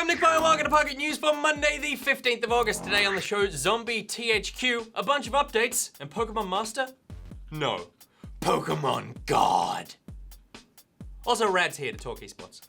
Nick Pye, welcome to Pocket News for Monday the 15th of August. Today on the show, Zombie THQ, a bunch of updates, and Pokemon Master? No, Pokemon God. Also, Rad's here to talk esports.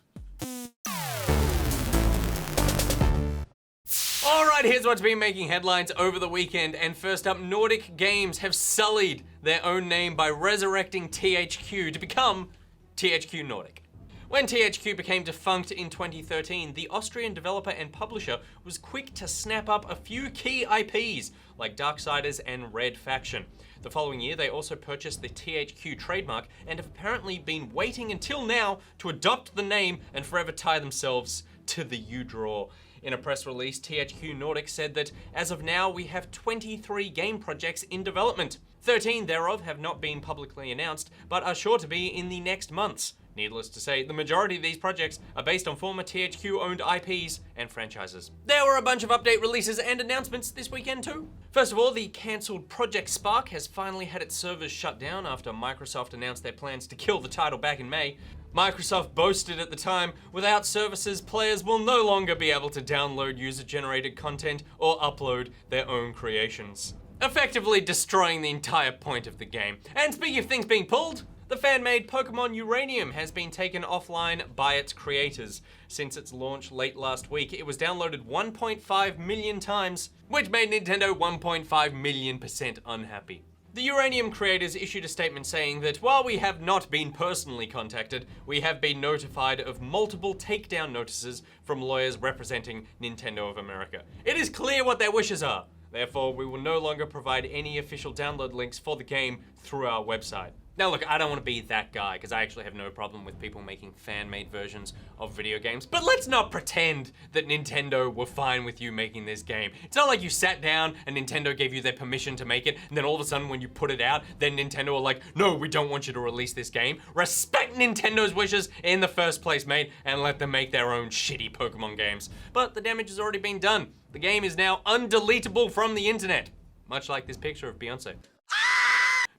Alright, here's what's been making headlines over the weekend, and first up, Nordic Games have sullied their own name by resurrecting THQ to become THQ Nordic. When THQ became defunct in 2013, the Austrian developer and publisher was quick to snap up a few key IPs, like Darksiders and Red Faction. The following year, they also purchased the THQ trademark and have apparently been waiting until now to adopt the name and forever tie themselves to the U-Draw. In a press release, THQ Nordic said that, as of now, we have 23 game projects in development. 13 thereof have not been publicly announced, but are sure to be in the next months. Needless to say, the majority of these projects are based on former THQ-owned IPs and franchises. There were a bunch of update releases and announcements this weekend too. First of all, the cancelled Project Spark has finally had its servers shut down after Microsoft announced their plans to kill the title back in May. Microsoft boasted at the time, without services, players will no longer be able to download user-generated content or upload their own creations, effectively destroying the entire point of the game. And speaking of things being pulled, the fan-made Pokemon Uranium has been taken offline by its creators. Since its launch late last week, it was downloaded 1.5 million times, which made Nintendo 1.5 million% unhappy. The Uranium creators issued a statement saying that while we have not been personally contacted, we have been notified of multiple takedown notices from lawyers representing Nintendo of America. It is clear what their wishes are. Therefore, we will no longer provide any official download links for the game through our website. Now look, I don't want to be that guy, because I actually have no problem with people making fan-made versions of video games, but let's not pretend that Nintendo were fine with you making this game. It's not like you sat down and Nintendo gave you their permission to make it, and then all of a sudden when you put it out, then Nintendo were like, no, we don't want you to release this game. Respect Nintendo's wishes in the first place, mate, and let them make their own shitty Pokemon games. But the damage has already been done. The game is now undeletable from the internet, much like this picture of Beyonce.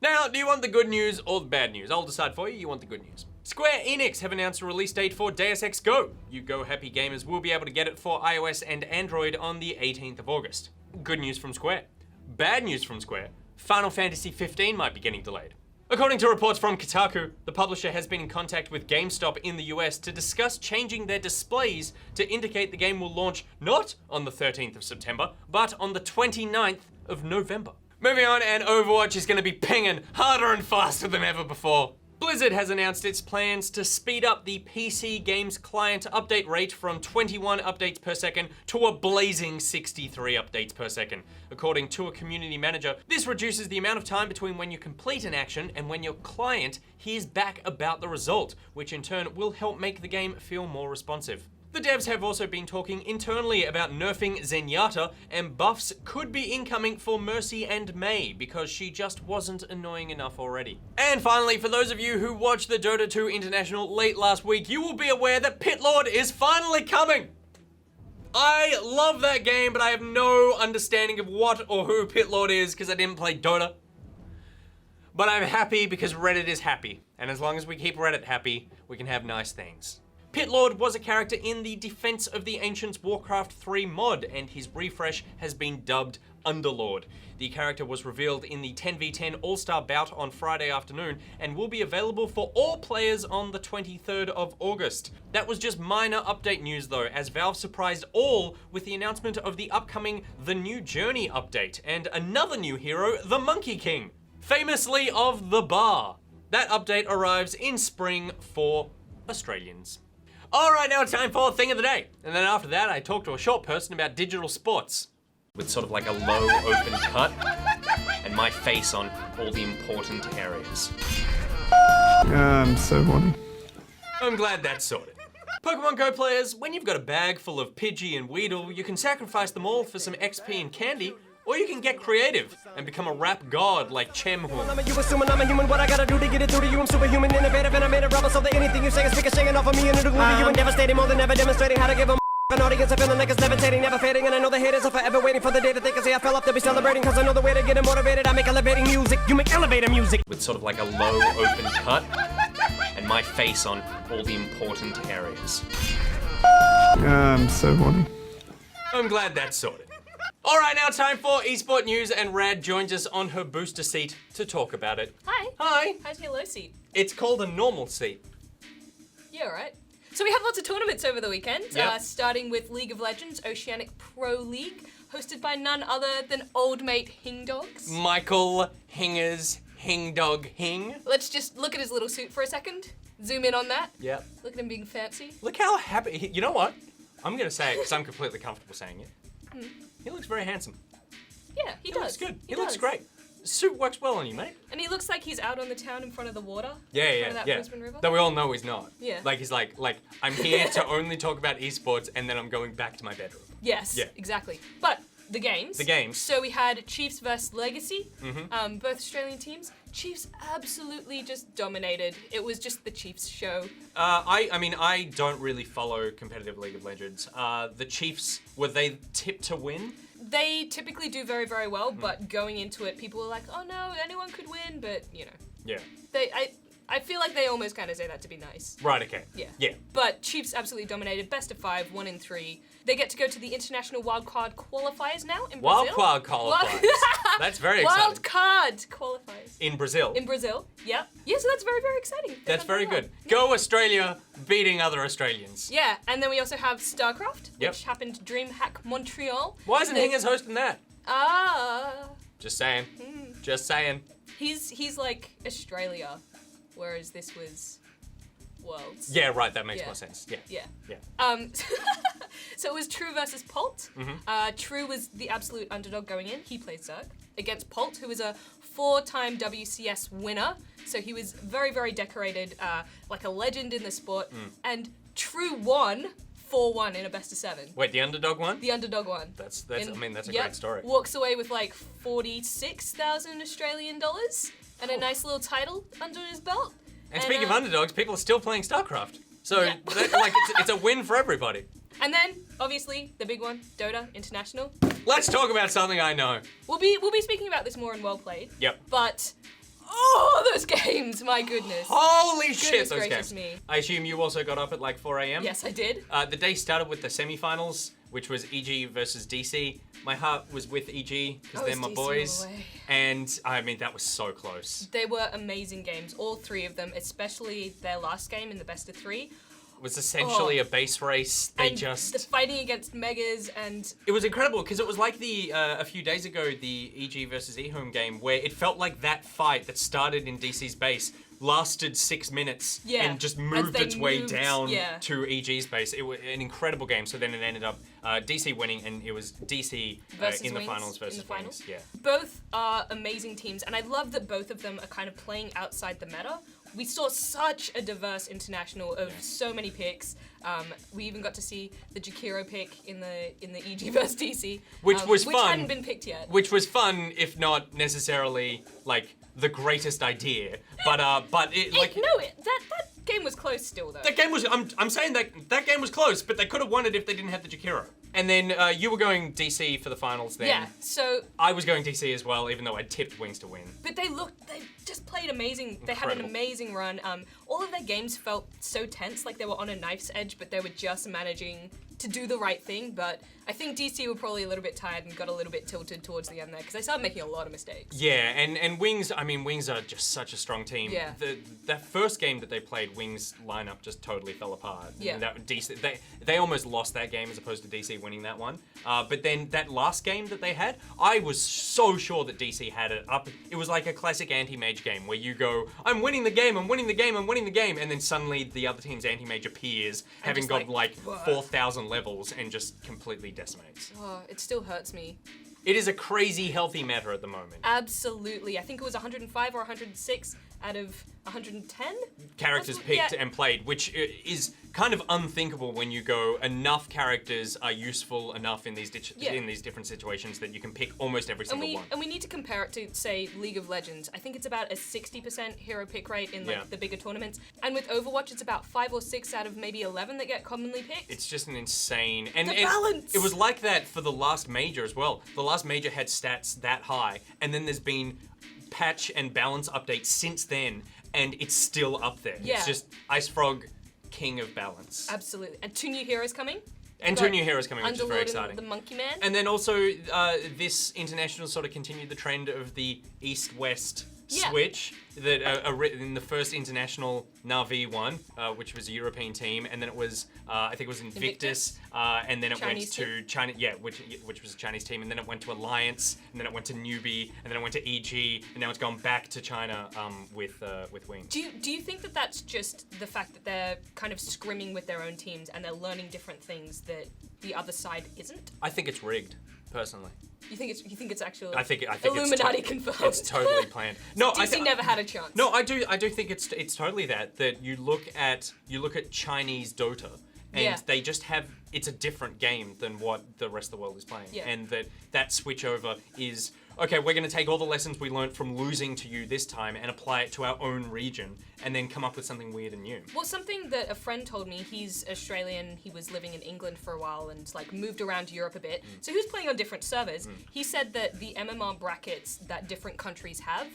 Now, do you want the good news or the bad news? I'll decide for you. You want the good news. Square Enix have announced a release date for Deus Ex Go. You Go happy gamers will be able to get it for iOS and Android on the 18th of August. Good news from Square. Bad news from Square. Final Fantasy 15 might be getting delayed. According to reports from Kotaku, the publisher has been in contact with GameStop in the US to discuss changing their displays to indicate the game will launch not on the 13th of September, but on the 29th of November. Moving on, and Overwatch is going to be pinging harder and faster than ever before. Blizzard has announced its plans to speed up the PC games client update rate from 21 updates per second to a blazing 63 updates per second. According to a community manager, this reduces the amount of time between when you complete an action and when your client hears back about the result, which in turn will help make the game feel more responsive. The devs have also been talking internally about nerfing Zenyatta, and buffs could be incoming for Mercy and Mei because she just wasn't annoying enough already. And finally, for those of you who watched the Dota 2 International late last week, you will be aware that Pitlord is finally coming. I love that game, but I have no understanding of what or who Pitlord is because I didn't play Dota. But I'm happy because Reddit is happy, and as long as we keep Reddit happy, we can have nice things. Pitlord was a character in the Defense of the Ancients Warcraft 3 mod, and his refresh has been dubbed Underlord. The character was revealed in the 10v10 All-Star bout on Friday afternoon and will be available for all players on the 23rd of August. That was just minor update news though, as Valve surprised all with the announcement of the upcoming The New Journey update and another new hero, the Monkey King, famously of the bar. That update arrives in spring for Australians. All right, now it's time for Thing of the Day. And then after that, I talk to a short person about digital sports, with sort of like a low open cut and my face on all the important areas. I'm so horny. I'm glad that's sorted. Pokemon Go players, when you've got a bag full of Pidgey and Weedle, you can sacrifice them all for some XP and candy, or you can get creative and become a rap god like Chemhul. You assuming I'm a human, what I gotta do to get it through to you? I'm superhuman, innovative, and I made a rubber so that anything you say is speaking, shaking off of me and it'll glue to you and devastating, more than ever demonstrating how to give them an audience. I'm feeling like it's levitating, never fading, and I know the haters are forever waiting for the day that they can say I fell off to be celebrating, cause I know the way to get them motivated. I make elevating music, you make elevator music. With sort of like a low open cut and my face on all the important areas. So horny. I'm glad that's sorted. All right, now time for esport news, and Rad joins us on her booster seat to talk about it. Hi. Hi. How's your low seat? It's called a normal seat. Yeah, right. So we have lots of tournaments over the weekend, Yep. Starting with League of Legends Oceanic Pro League, hosted by none other than old mate Hingdogs. Michael Hingers Hingdog Hing. Let's just look at his little suit for a second. Zoom in on that. Yep. Look at him being fancy. Look how happy. You know what? I'm gonna say it because I'm completely comfortable saying it. He looks very handsome. Yeah, he does. Looks good. He does. looks great. Suit works well on you, mate. And he looks like he's out on the town in front of the water. Yeah, in yeah, front of that yeah. Brisbane River. Though we all know he's not. Yeah. Like he's like I'm here to only talk about esports, and then I'm going back to my bedroom. Yes, Yeah. exactly. But the games. The games. So we had Chiefs versus Legacy, Mm-hmm. both Australian teams. Chiefs absolutely just dominated. It was just the Chiefs show. I mean, I don't really follow competitive League of Legends. The Chiefs, were they tipped to win? They typically do very, very well, but going into it, people were like, "Oh no, anyone could win," but you know, Yeah. I feel like they almost kind of say that to be nice. Right. Okay. Yeah. Yeah. But Chiefs absolutely dominated. Best of 5, 1 in 3. They get to go to the international wildcard qualifiers now in Brazil. Wildcard qualifiers. That's very exciting. Wild card qualifiers. In Brazil. In Brazil, yep. Yeah, so that's very, very exciting. They've That's done very well. good. Go Australia, beating other Australians. Yeah, and then we also have StarCraft, Yep. which happened DreamHack Montreal. Why isn't They- Hingers hosting that? Just saying. Just saying. He's like Australia, whereas this was Worlds. Yeah, right. That makes Yeah. more sense. Yeah. Yeah. Yeah. So it was True versus Polt. Mm-hmm. True was the absolute underdog going in. He played Zerg against Polt, who was a 4-time WCS winner. So he was very, very decorated, like a legend in the sport. Mm. And True won 4-1 in a best of 7. Wait, the underdog one? The underdog won. That's And, I mean, that's a yep, great story. Walks away with like 46,000 Australian dollars and a nice little title under his belt. And speaking of underdogs, people are still playing StarCraft. So, Yeah. it's a win for everybody. And then, obviously, the big one, Dota International. Let's talk about something I know. We'll be speaking about this more in Well Played. Yep. But those games, my goodness. Holy shit, Goodness those gracious games. me. I assume you also got up at like 4 a.m.? Yes, I did. The day started with the semifinals, which was EG versus DC. My heart was with EG because I they're was my DC boys. all the way. And I mean, that was so close. They were amazing games, all 3 of them, especially their last game in the best of 3. It was essentially a base race. They and just... the fighting against Megas and It was incredible because it was like the a few days ago the EG versus eHome game where it felt like that fight that started in DC's base lasted 6 minutes Yeah, and just as moved they its way moved, down yeah. to EG's base. It was an incredible game. So then it ended up DC winning, and it was DC versus in the Wings finals versus in the finals. Wings. Yeah. Both are amazing teams, and I love that both of them are kind of playing outside the meta. We saw such a diverse international of so many picks. We even got to see the Jakiro pick in the EG versus DC, Which was which fun. hadn't been picked yet. Which was fun, if not necessarily like the greatest idea. But it like That game was close still though. that game was. I'm saying that game was close, but they could have won it if they didn't have the Jakiro. And then you were going DC for the finals. Then Yeah. So, I was going DC as well, even though I tipped Wings to win. but they just played amazing. They had an Incredible. amazing run. All of their games felt so tense, like they were on a knife's edge, but they were just managing to do the right thing. But I think DC were probably a little bit tired and got a little bit tilted towards the end there because they started making a lot of mistakes. Yeah, and Wings. I mean, Wings are just such a strong team. Yeah. That first game that they played, Wings lineup just totally fell apart. Yeah. And that DC, they almost lost that game as opposed to DC winning that one. But then that last game that they had, I was so sure that DC had it up. It was like a classic anti-mage game where you go, I'm winning the game, I'm winning the game, I'm winning the game, and then suddenly the other team's anti-mage appears, having just got like, like 4,000 levels and just completely decimates. Oh, it still hurts me. It is a crazy healthy meta at the moment. Absolutely. I think it was 105 or 106 out of 110 Characters That's- picked yeah. and played, which is kind of unthinkable when you go, enough characters are useful enough in these Yeah. in these different situations that you can pick almost every And single one. we need to compare it to, say, League of Legends. I think it's about a 60% hero pick rate in like Yeah. the bigger tournaments. And with Overwatch, it's about 5 or 6 out of maybe 11 that get commonly picked. It's just an insane and The balance! It was like that for the last major as well. The last major had stats that high, and then there's been patch and balance updates since then, and it's still up there. Yeah. It's just Ice Frog, king of balance. Absolutely. And 2 new heroes coming. And got 2 new heroes coming, which is very Underlord exciting. and the Monkey Man. And then also, this international sort of continued the trend of the East-West switch that in the first international Na'Vi won, which was a European team, and then it was I think it was Invictus, and then it Chinese went to China, which was a Chinese team, and then it went to Alliance, and then it went to Newbie, and then it went to EG, and now it's gone back to China with Wings. Do you think that that's just the fact that they're kind of scrimming with their own teams and they're learning different things that the other side isn't? I think it's rigged, personally. You think it's actually I think Illuminati confirmed? It's totally planned. No, DC never had a chance. No, I do think it's totally that you look at Chinese Dota and they just have, it's a different game than what the rest of the world is playing. Yeah. And that switch over is, okay, we're going to take all the lessons we learned from losing to you this time and apply it to our own region and then come up with something weird and new. Well, something that a friend told me, he's Australian, he was living in England for a while and like moved around Europe a bit. So he was playing on different servers. He said that the MMR brackets that different countries have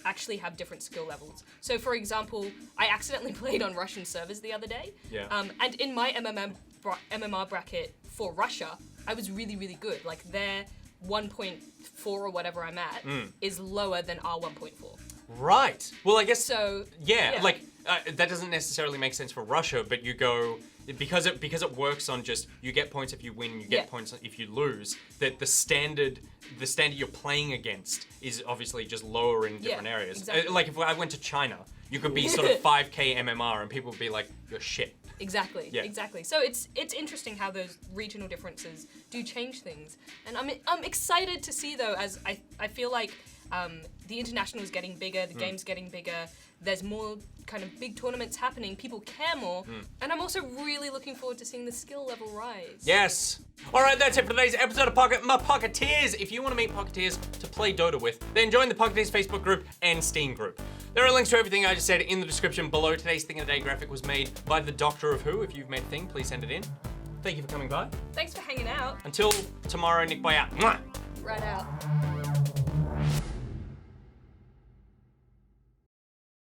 actually have different skill levels. So for example, I accidentally played on Russian servers the other day. Yeah. And in my MMR bracket for Russia, I was really, really good. Like their 1.4 or whatever I'm at is lower than our 1.4. Right. Well, I guess So yeah. Like that doesn't necessarily make sense for Russia, but you go because it works on just you get points if you win, you get points if you lose. That the standard you're playing against is obviously just lower in different areas. Exactly. Like if I went to China, you could be sort of 5k MMR and people would be like, you're shit. Exactly. Yeah. Exactly. So it's interesting how those regional differences do change things, and I'm excited to see though, as I feel like the international is getting bigger, the game's getting bigger. There's more kind of big tournaments happening. People care more, and I'm also really looking forward to seeing the skill level rise. Yes. All right, that's it for today's episode of My Pocketeers. If you want to meet Pocketeers to play Dota with, then join the Pocketeers Facebook group and Steam group. There are links to everything I just said in the description below. Today's Thing of the Day graphic was made by the Doctor of Who. If you've made a thing, please send it in. Thank you for coming by. Thanks for hanging out. Until tomorrow, Nick, bye out. Mwah. Right out.